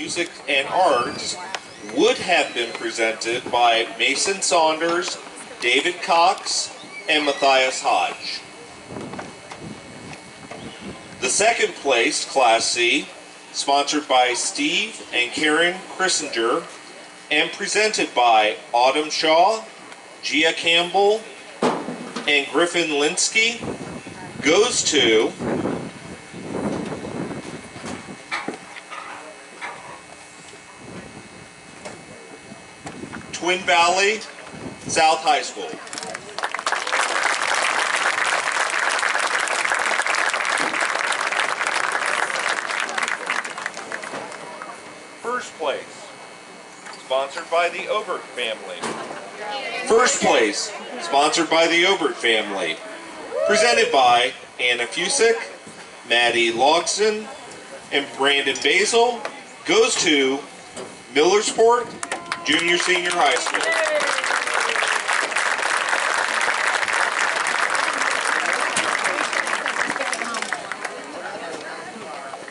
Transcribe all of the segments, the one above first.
Music and Arts would have been presented by Mason Saunders, David Cox, and Matthias Hodge. The second place, Class C, sponsored by Steve and Karen Christinger, and presented by Autumn Shaw, Gia Campbell, and Griffin Linsky, goes to Twin Valley South High School. First place, sponsored by the Obert family. First place, sponsored by the Obert family. Presented by Anna Fusick, Maddie Logston, and Brandon Basil, goes to Millersport Junior Senior High School.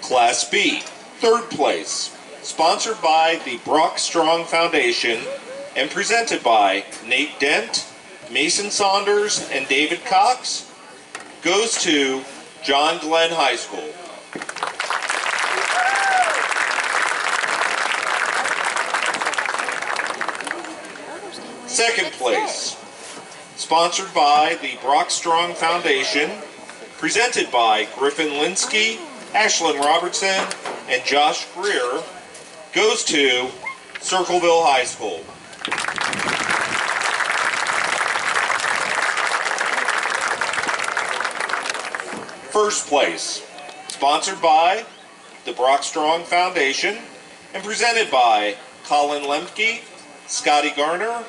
Class B, third place, sponsored by the Brock Strong Foundation and presented by Nate Dent, Mason Saunders, and David Cox, goes to John Glenn High School. Second place, sponsored by the Brock Strong Foundation, presented by Griffin Linsky, Ashlyn Robertson, and Josh Greer, goes to Circleville High School. First place, sponsored by the Brock Strong Foundation and presented by Colin Lemke, Scotty Garner,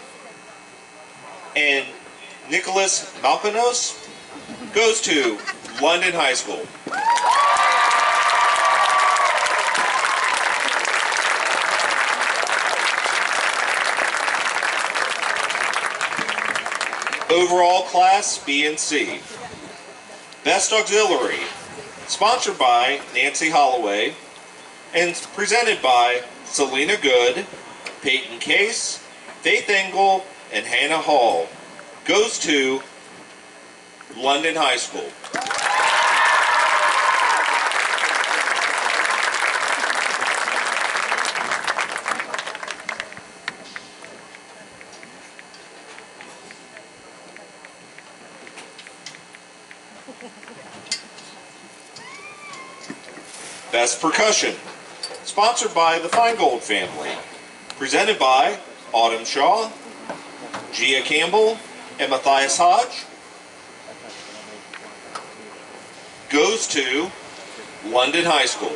and Nicholas Malkinos, goes to London High School. Overall Class B and C. Best Auxiliary, sponsored by Nancy Holloway and presented by Selena Good, Peyton Case, Faith Engel, and Hannah Hall, goes to London High School. Best Percussion, sponsored by the Feingold family, presented by Autumn Shaw, Gia Campbell, and Matthias Hodge, goes to London High School.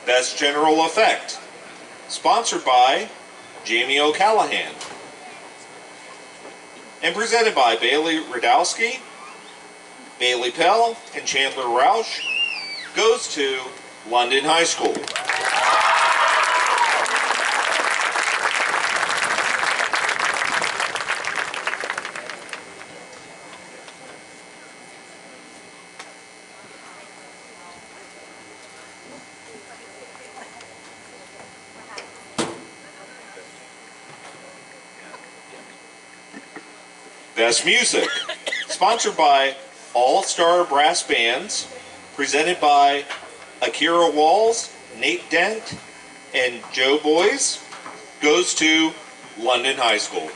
Best General Effect, sponsored by Jamie O'Callahan, and presented by Bailey Radowski, Bailey Pell, and Chandler Roush, goes to London High School. Best Music, sponsored by All-Star Brass Bands, presented by Akira Walls, Nate Dent, and Joe Boys, goes to London High School.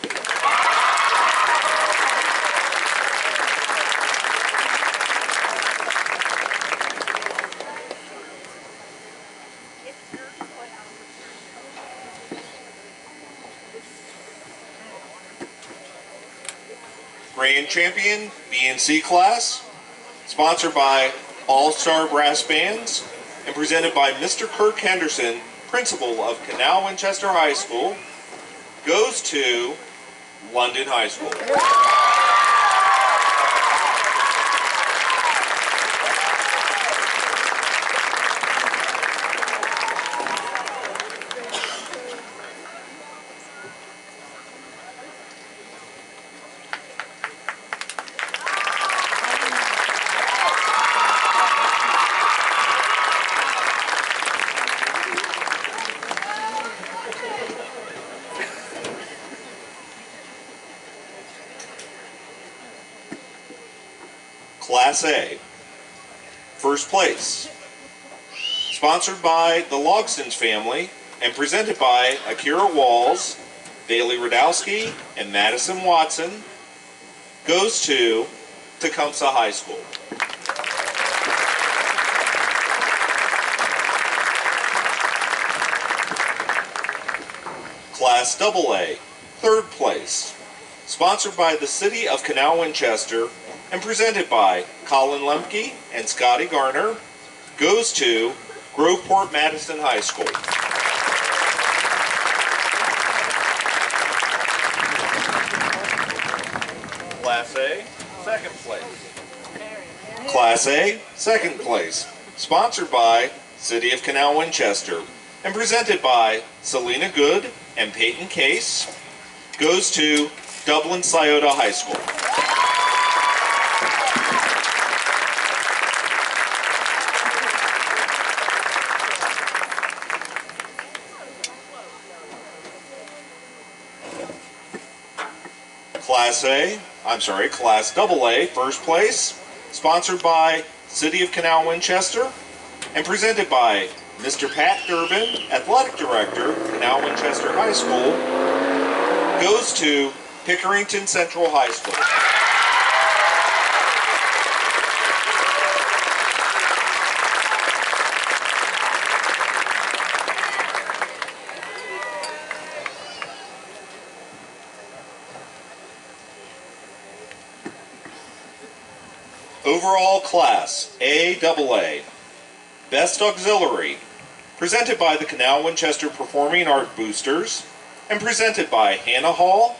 Grand Champion B&C class, sponsored by All-Star Brass Bands, and presented by Mr. Kirk Henderson, principal of Canal Winchester High School, goes to London High School. Class A. First place, sponsored by the Logsdons family and presented by Akira Walls, Bailey Radowski, and Madison Watson, goes to Tecumseh High School. Class AA, third place, sponsored by the City of Canal, Winchester, and presented by Colin Lemke and Scotty Garner, goes to Groveport Madison High School. Class A, second place. Class A, second place, sponsored by City of Canal, Winchester, and presented by Selena Good and Peyton Case, goes to Dublin Scioto High School. Class AA, first place, sponsored by City of Canal, Winchester, and presented by Mr. Pat Durbin, Athletic Director, Canal Winchester High School, goes to Pickerington Central High School. Overall class, AA, Best Auxiliary, presented by the Canal Winchester Performing Art Boosters, and presented by Hannah Hall,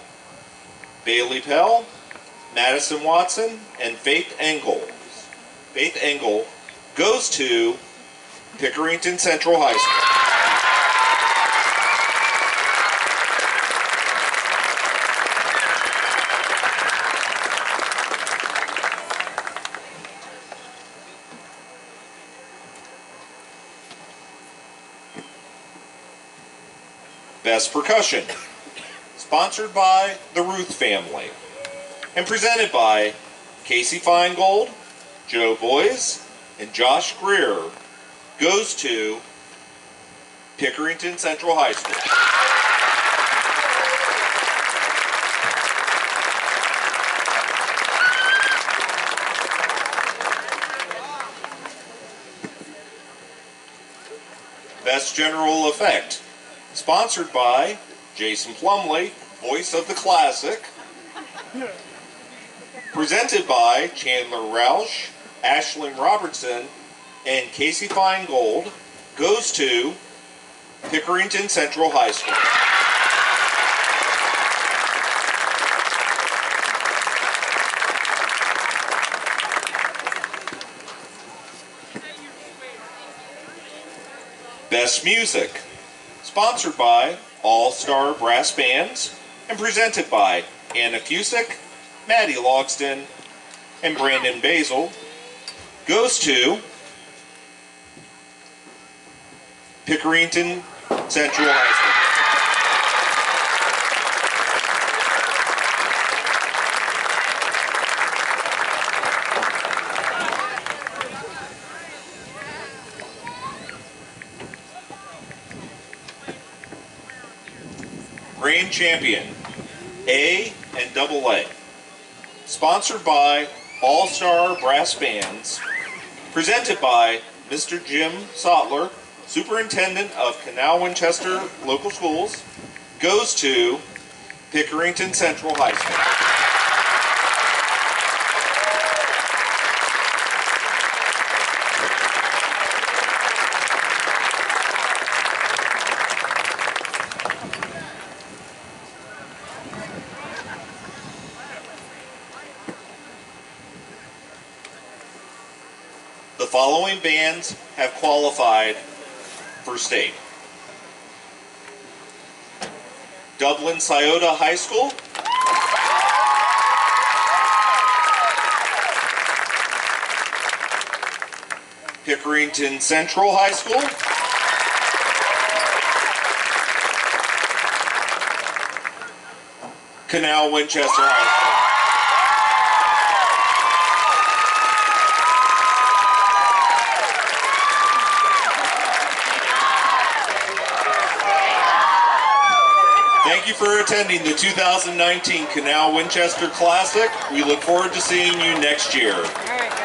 Bailey Pell, Madison Watson, and Faith Engel. Faith Engel goes to Pickerington Central High School. Best Percussion, sponsored by the Ruth family, and presented by Casey Feingold, Joe Boyes, and Josh Greer, goes to Pickerington Central High School. Best General Effect, sponsored by Jason Plumley, voice of the classic, presented by Chandler Roush, Ashlyn Robertson, and Casey Feingold, goes to Pickerington Central High School. Best Music, sponsored by All-Star Brass Bands, and presented by Anna Cusick, Maddie Logsdon, and Brandon Basil, goes to Pickerington Central High School. Grand Champion, A and AA, sponsored by All-Star Brass Bands, presented by Mr. Jim Sotler, Superintendent of Canal Winchester Local Schools, goes to Pickerington Central High School. The following bands have qualified for state: Dublin Scioto High School, Pickerington Central High School, Canal Winchester High School. Thank you for attending the 2019 Canal Winchester Classic. We look forward to seeing you next year. All right.